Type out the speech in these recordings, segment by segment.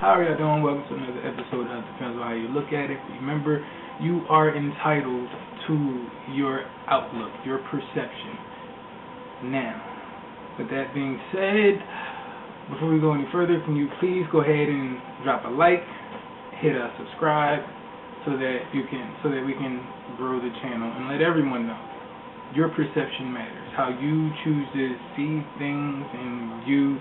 How are y'all doing? Welcome to another episode of Depends on How You Look at It. Remember, you are entitled to your outlook, your perception. Now, with that being said, before we go any further, can you please go ahead and drop a like, hit a subscribe, so that we can grow the channel and let everyone know your perception matters. How you choose to see things and view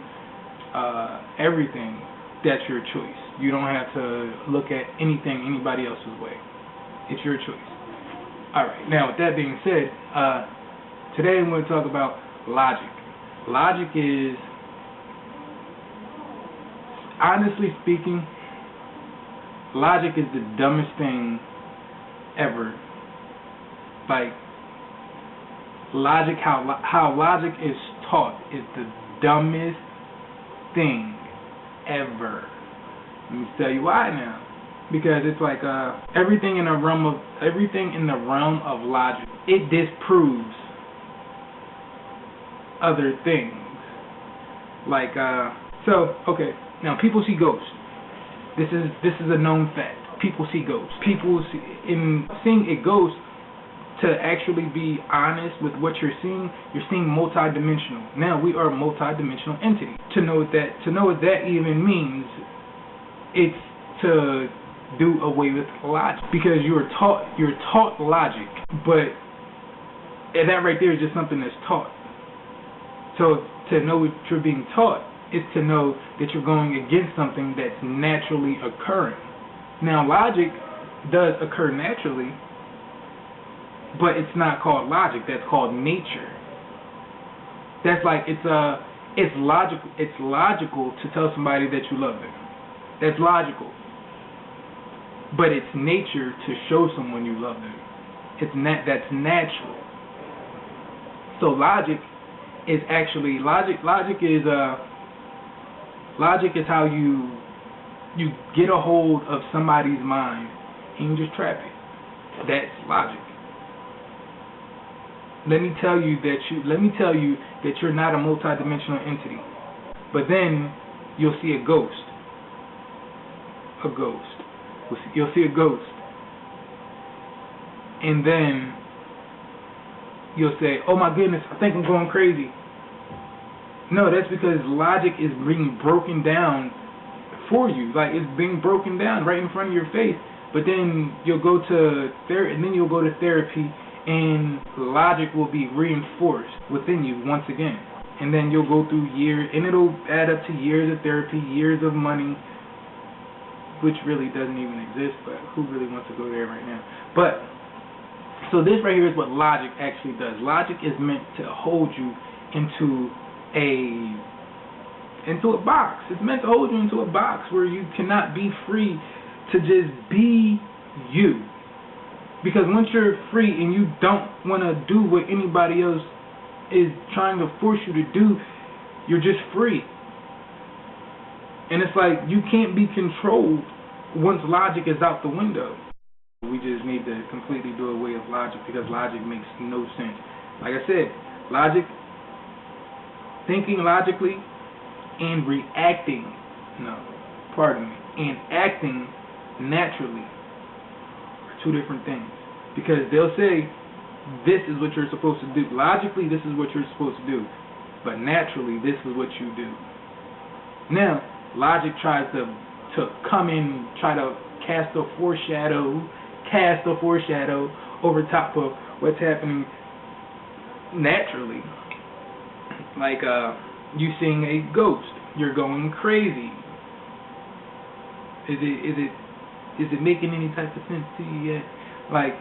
everything. That's your choice. You don't have to look at anything anybody else's way. It's your choice. Alright, now with that being said, today I'm going to talk about logic. Logic is, honestly speaking, logic is the dumbest thing ever. Like, logic, how logic is taught is the dumbest thing ever. Let me tell you why now. Because it's like everything in the realm of logic, it disproves other things. Like okay, now people see ghosts. This is a known fact. People see ghosts. In seeing a ghost, to actually be honest with what you're seeing multi-dimensional. Now we are a multi-dimensional entity. To know what that even means, it's to do away with logic, because you're taught logic, but that right there is just something that's taught. So to know what you're being taught is to know that you're going against something that's naturally occurring. Now logic does occur naturally, but it's not called logic. That's called nature. That's like it's logical. It's logical to tell somebody that you love them. That's logical. But it's nature to show someone you love them. That's natural. So logic is actually logic is how you get a hold of somebody's mind and you just trap it. That's logic. Let me tell you that you're not a multidimensional entity. But then you'll see a ghost. You'll see a ghost. And then you'll say, "Oh my goodness, I think I'm going crazy." No, that's because logic is being broken down for you. Like, it's being broken down right in front of your face. But then you'll go to therapy, and logic will be reinforced within you once again. And then you'll go through years, and it'll add up to years of therapy, years of money, which really doesn't even exist, but who really wants to go there right now? But, so this right here is what logic actually does. Logic is meant to hold you into a box. It's meant to hold you into a box where you cannot be free to just be you. Because once you're free and you don't want to do what anybody else is trying to force you to do, you're just free. And it's like you can't be controlled once logic is out the window. We just need to completely do away with logic, because logic makes no sense. Like I said, thinking logically and and acting naturally are two different things. Because they'll say, this is what you're supposed to do. Logically, this is what you're supposed to do. But naturally, this is what you do. Now, logic tries to come in, try to cast a foreshadow over top of what's happening naturally. Like you seeing a ghost, you're going crazy. Is it making any type of sense to you yet? Like,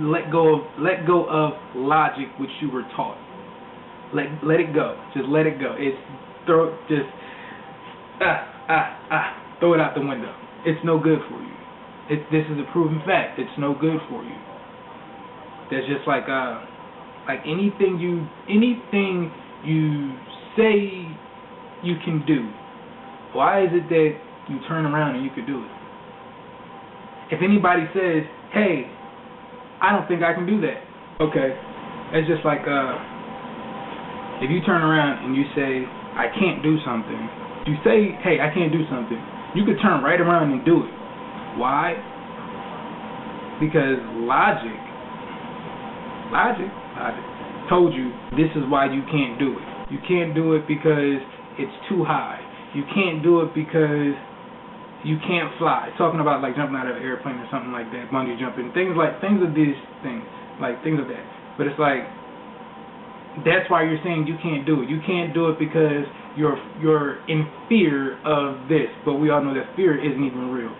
let go of logic which you were taught. Let it go. Just let it go. Throw it out the window. It's no good for you. This is a proven fact. It's no good for you. That's just like anything you say you can do. Why is it that you turn around and you could do it? If anybody says, "Hey, I don't think I can do that," okay, it's just like if you turn around and you say, "I can't do something," you say, "Hey, I can't do something," You could turn right around and do it. Why? Because logic told you this is why you can't do it. You can't do it because it's too high. You can't do it because you can't fly. Talking about like jumping out of an airplane or something like that, bungee jumping, things of these things, like things of that. But it's like, that's why you're saying you can't do it. You can't do it because you're in fear of this. But we all know that fear isn't even real.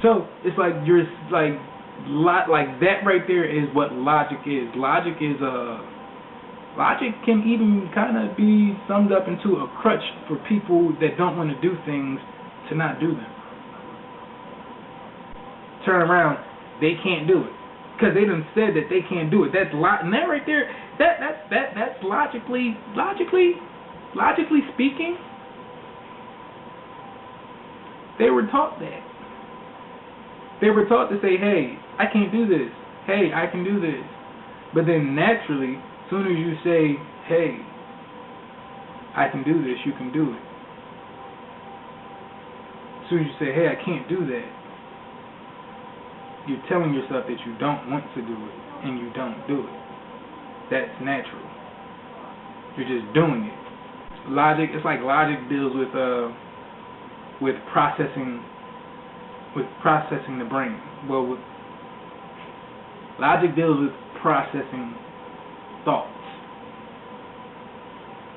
So it's like you're like that right there is what logic is. Logic can even kind of be summed up into a crutch for people that don't want to do things to not do them. Turn around, they can't do it because they done said that they can't do it. That's and that right there, that's logically speaking, they were taught that. They were taught to say, hey, I can't do this. Hey, I can do this. But then naturally, as soon as you say, hey, I can do this, you can do it. As soon as you say, hey, I can't do that, you're telling yourself that you don't want to do it, and you don't do it. That's natural. You're just doing it. Logic, it's like logic deals with processing the brain. Well, logic deals with processing thoughts.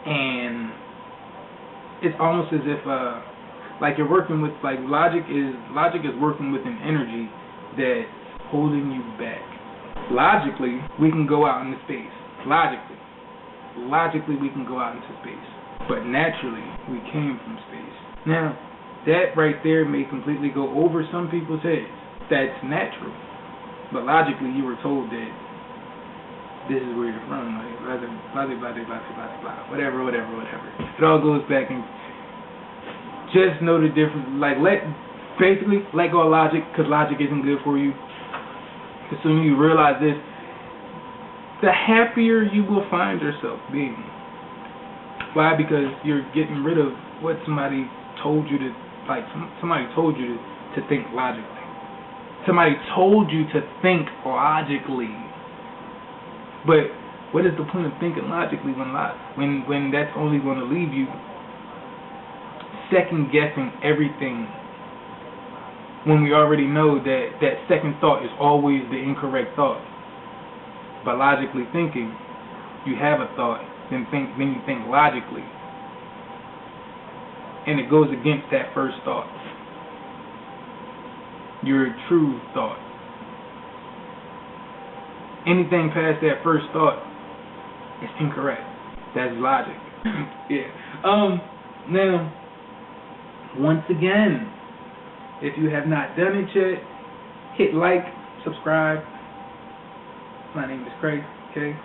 And it's almost as if like you're working with, like logic is working with an energy that's holding you back. Logically, we can go out into space. Logically we can go out into space. But naturally, we came from space. Now, that right there may completely go over some people's heads. That's natural. But logically, you were told that this is where you're from, like blah, whatever. It all goes back, and just know the difference. Like, basically let go of logic, because logic isn't good for you. As soon as you realize this, the happier you will find yourself being. Why? Because you're getting rid of what somebody told you to, like, somebody told you to think logically. Somebody told you to think logically. But what is the point of thinking logically when that's only going to leave you second guessing everything, when we already know that second thought is always the incorrect thought? By logically thinking, you have a thought, then you think logically, and it goes against that first thought, your true thought. Anything past that first thought is incorrect. That's logic. Yeah. Now, once again, if you have not done it yet, hit like, subscribe. My name is Craig. Okay.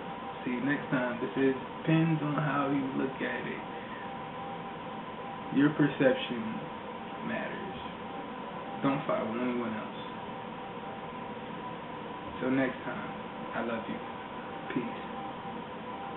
See you next time. This depends on how you look at it. Your perception matters. Don't follow anyone else. Till next time, I love you. Peace.